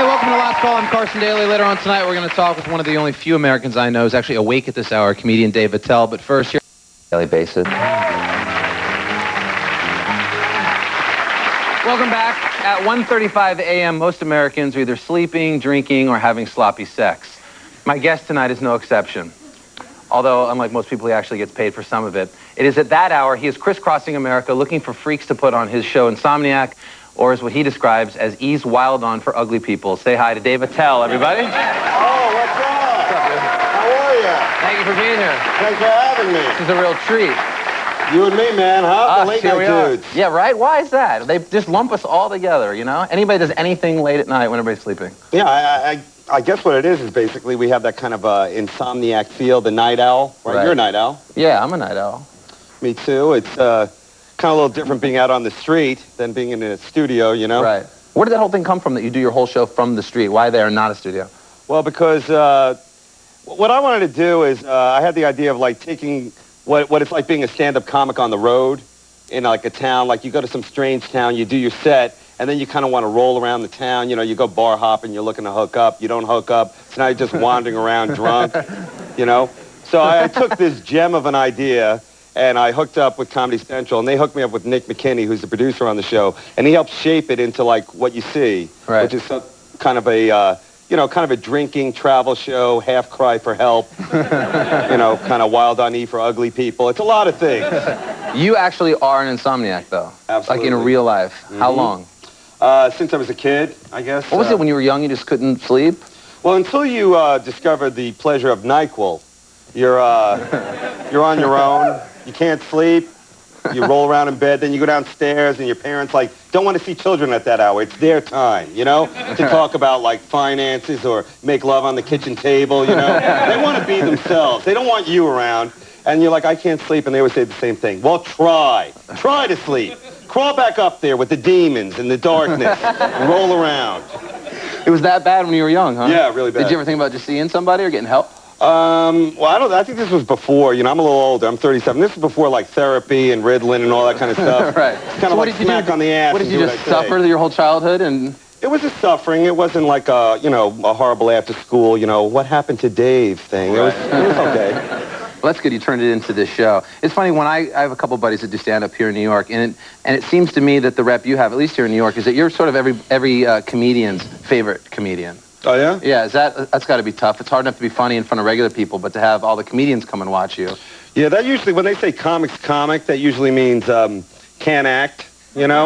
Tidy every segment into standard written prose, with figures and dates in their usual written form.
Hey, welcome to Last Call. I'm Carson Daly. Later on tonight, we're going to talk with one of the only few Americans I know who's actually awake at this hour, comedian Dave Attell. But first, here... Daily basis. Welcome back. At 1:35 a.m., most Americans are either sleeping, drinking, or having sloppy sex. My guest tonight is no exception. Although, unlike most people, he actually gets paid for some of it. It is at that hour he is crisscrossing America looking for freaks to put on his show Insomniac, or as what he describes as Ease Wild On for ugly people. Say hi to Dave Attell, everybody. Oh, what's up? What's up, dude? How are you? Thank you for being here. Thanks for having me. This is a real treat. You and me, man, huh? The late night dudes. Yeah, right? Why is that? They just lump us all together, you know? Anybody does anything late at night when everybody's sleeping. Yeah, I guess what it is basically we have that kind of insomniac feel, the night owl. Right? You're a night owl. Yeah, I'm a night owl. Me too. It's kind of a little different being out on the street than being in a studio, you know? Right. Where did that whole thing come from that you do your whole show from the street? Why there and not a studio? Well, because what I wanted to do is I had the idea of like taking what it's like being a stand-up comic on the road in like a town. Like you go to some strange town, you do your set, and then you kind of want to roll around the town. You know, you go bar hopping, you're looking to hook up. You don't hook up, so now you're just wandering around drunk, you know? So I took this gem of an idea, and I hooked up with Comedy Central, and they hooked me up with Nick McKinney, who's the producer on the show, and he helped shape it into like what you see, right. Which is kind of a, you know, kind of a drinking travel show, half cry for help, you know, kind of Wild on E for ugly people. It's a lot of things. You actually are an insomniac, though. Absolutely. Like in real life. Mm-hmm. How long? Since I was a kid, I guess. What was it when you were young? You just couldn't sleep? Well, until you discover the pleasure of NyQuil, you're on your own. You can't sleep. You roll around in bed, then you go downstairs, and your parents like don't want to see children at that hour. It's their time, you know, to talk about like finances or make love on the kitchen table. You know, they want to be themselves. They don't want you around. And you're like, I can't sleep, and they always say the same thing. Well, try to sleep. Crawl back up there with the demons and the darkness, and roll around. It was that bad when you were young, huh? Yeah, really bad. Did you ever think about just seeing somebody or getting help? Well, I think this was before, you know, I'm a little older, I'm 37. This was before, like, therapy and Ritalin and all that kind of stuff. Right. Kind of like smack on the ass. What, did you just suffer your whole childhood? And it was a suffering. It wasn't like a, you know, a horrible after school, you know, what happened to Dave thing. Right. It was okay. Well, that's good. You turned it into this show. It's funny, when I have a couple buddies that do stand-up here in New York, and it seems to me that the rep you have, at least here in New York, is that you're sort of every comedian's favorite comedian. Oh, yeah? Yeah, that's got to be tough. It's hard enough to be funny in front of regular people, but to have all the comedians come and watch you. Yeah, that usually, when they say comic, that usually means can't act, you know?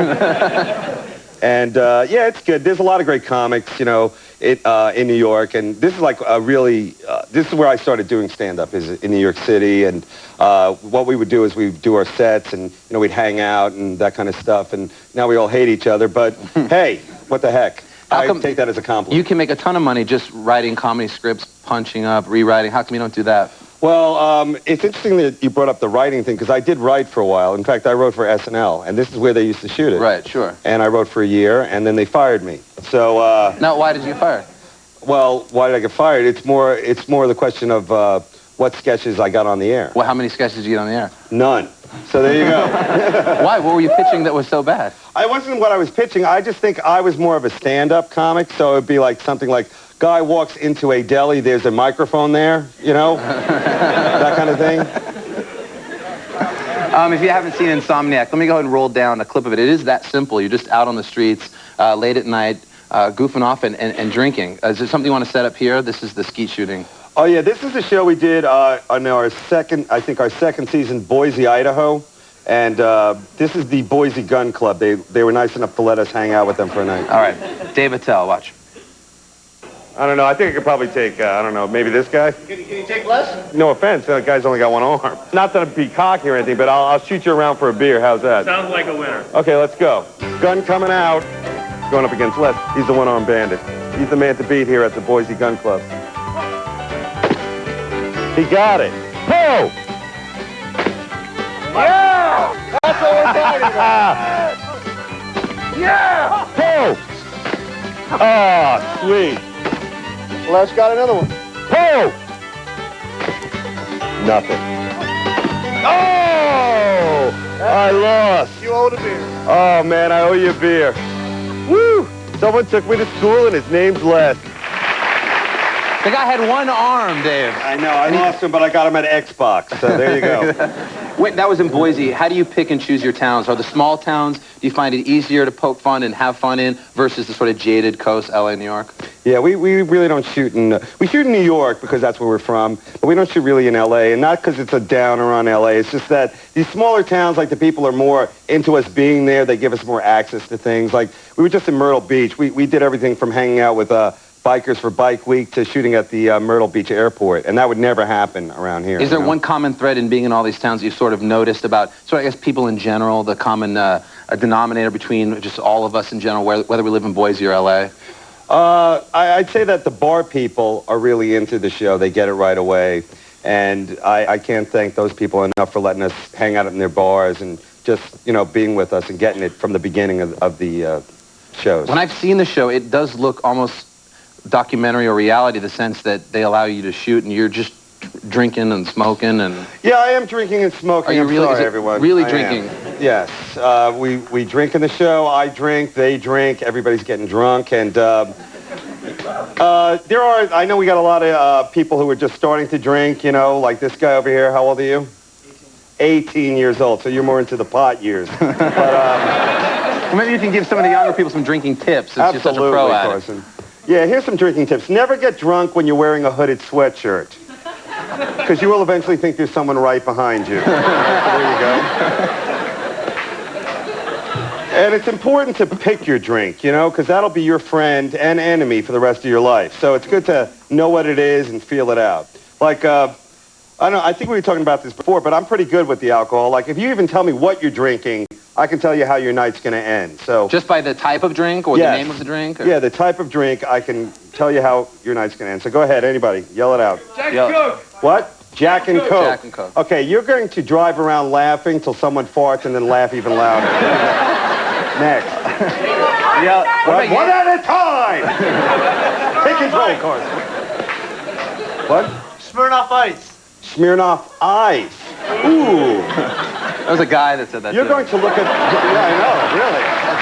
And, yeah, it's good. There's a lot of great comics, you know, in New York. And this is like a really, this is where I started doing stand-up, is in New York City. And what we would do is we'd do our sets and, you know, we'd hang out and that kind of stuff. And now we all hate each other. But, hey, what the heck? I take that as a compliment. You can make a ton of money just writing comedy scripts, punching up, rewriting. How come you don't do that? Well, it's interesting that you brought up the writing thing, because I did write for a while. In fact, I wrote for SNL, and this is where they used to shoot it. Right, sure. And I wrote for a year, and then they fired me. So, now, why did you get fired? Well, why did I get fired? It's more the question of what sketches I got on the air. Well, how many sketches did you get on the air? None. So there you go. Why? What were you pitching that was so bad? I wasn't what I was pitching. I just think I was more of a stand-up comic, so it would be like something like, guy walks into a deli, there's a microphone there, you know? That kind of thing. If you haven't seen Insomniac, let me go ahead and roll down a clip of it. It is that simple. You're just out on the streets late at night, goofing off and drinking. Is there something you want to set up here? This is the skeet shooting. Oh, yeah, this is a show we did on our second season, Boise, Idaho. And this is the Boise Gun Club. They were nice enough to let us hang out with them for a night. All right. Dave Attell, watch. I don't know. I think I could probably take, I don't know, maybe this guy. Can you take less? No offense. That guy's only got one arm. Not that I'd be cocky or anything, but I'll shoot you around for a beer. How's that? Sounds like a winner. Okay, let's go. Gun coming out. Going up against Les. He's the one-armed bandit. He's the man to beat here at the Boise Gun Club. He got it. Ho! Yeah! That's what we're talking about. Yeah! Ho! Oh, sweet. Les got another one. Ho! Nothing. Oh! I lost. You owed a beer. Oh, man, I owe you a beer. Woo! Someone took me to school, and his name's Les. The guy had one arm, Dave. I know. I lost him, but I got him at Xbox. So there you go. Wait, that was in Boise. How do you pick and choose your towns? Are the small towns, do you find it easier to poke fun and have fun in versus the sort of jaded coast, LA, New York? Yeah, we really don't shoot in... we shoot in New York because that's where we're from, but we don't shoot really in LA, and not because it's a downer on LA. It's just that these smaller towns, like, the people are more into us being there. They give us more access to things. Like, we were just in Myrtle Beach. We did everything from hanging out with Bikers for Bike Week to shooting at the Myrtle Beach airport, and that would never happen around here. Is there one common thread in being in all these towns that you've sort of noticed about, I guess, people in general, the common denominator between just all of us in general, whether we live in Boise or LA? I'd say that the bar people are really into the show. They get it right away, and I can't thank those people enough for letting us hang out in their bars and just, being with us and getting it from the beginning of the shows. When I've seen the show, it does look almost documentary or reality, the sense that they allow you to shoot and you're just drinking and smoking and... Yeah, I am drinking and smoking. Are you really, sorry, everyone. Really I drinking? Am. Yes. We drink in the show. I drink, they drink, everybody's getting drunk, and I know we got a lot of people who are just starting to drink, like this guy over here. How old are you? 18 years old, so you're more into the pot years. But, well, maybe you can give some of the younger people some drinking tips since you're such a pro at Carson. Yeah, here's some drinking tips. Never get drunk when you're wearing a hooded sweatshirt, because you will eventually think there's someone right behind you. There you go. And it's important to pick your drink, because that'll be your friend and enemy for the rest of your life. So it's good to know what it is and feel it out. Like, I think we were talking about this before, but I'm pretty good with the alcohol. Like, if you even tell me what you're drinking, I can tell you how your night's going to end. So just by the type of drink or the name of the drink? Or? Yeah, the type of drink, I can tell you how your night's going to end. So go ahead, anybody, yell it out. Jack and Coke. What? Jack and Coke. Jack and Coke. Okay, you're going to drive around laughing till someone farts and then laugh even louder. Next. One at a time. Take control, Carson. What? Smirnoff Ice. Smirnoff Ice. Ooh. There was a guy that said that. You're going to look at... Yeah, I know, really. That's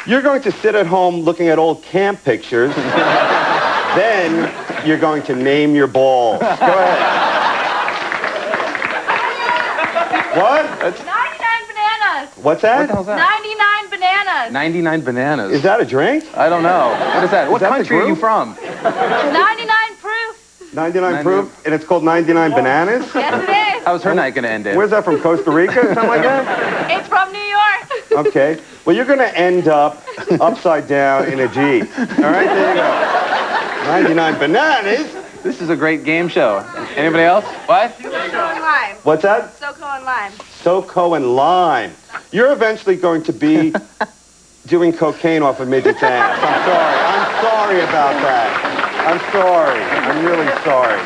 funny. You're going to sit at home looking at old camp pictures. Then you're going to name your balls. Go ahead. What? 99 bananas. What's that? What the hell's that? 99 bananas. 99 bananas. Is that a drink? I don't know. What is that? What country are you from? 99 proof. 99 proof? And it's called 99 bananas? Yes, it is. How's her night going to end, Dave? Where's that from, Costa Rica or something like that? It's from New York. Okay. Well, you're going to end up upside down in a Jeep. All right, there you go. 99 bananas? This is a great game show. Anybody else? What? SoCo and lime. What's that? SoCo and lime. SoCo and lime. You're eventually going to be doing cocaine off a midget's ass. I'm sorry about that. I'm sorry. I'm really sorry.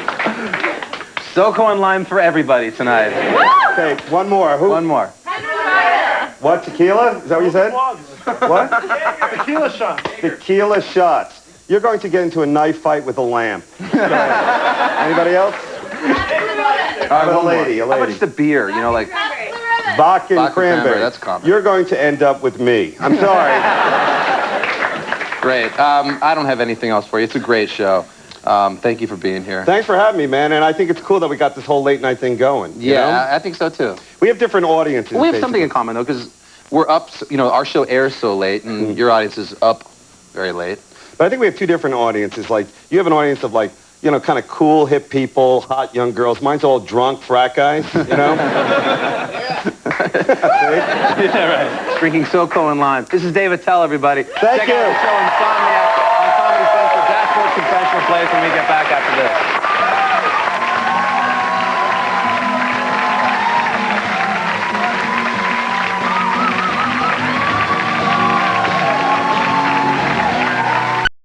SoCo and lime for everybody tonight. Okay, one more. Who? One more. What, tequila? Is that what you said? What? Tequila shots. Tequila shots. You're going to get into a knife fight with a lamp. Anybody else? All right, a lady. How about just a beer, like... Vodka and cranberry. That's common. You're going to end up with me. I'm sorry. Great. I don't have anything else for you. It's a great show. Thank you for being here. Thanks for having me, man. And I think it's cool that we got this whole late night thing going. You know? I think so, too. We have different audiences. Well, we have something in common, though, because we're up, our show airs so late, and your audience is up very late. But I think we have two different audiences. Like, you have an audience of, like, kind of cool, hip people, hot young girls. Mine's all drunk, frat guys, Yeah, right. Drinking SoCo and lime. This is Dave Attell, everybody. Thank you. Check out the show Insomniac on Comedy Central. Dashboard Confessional plays when we get back after this.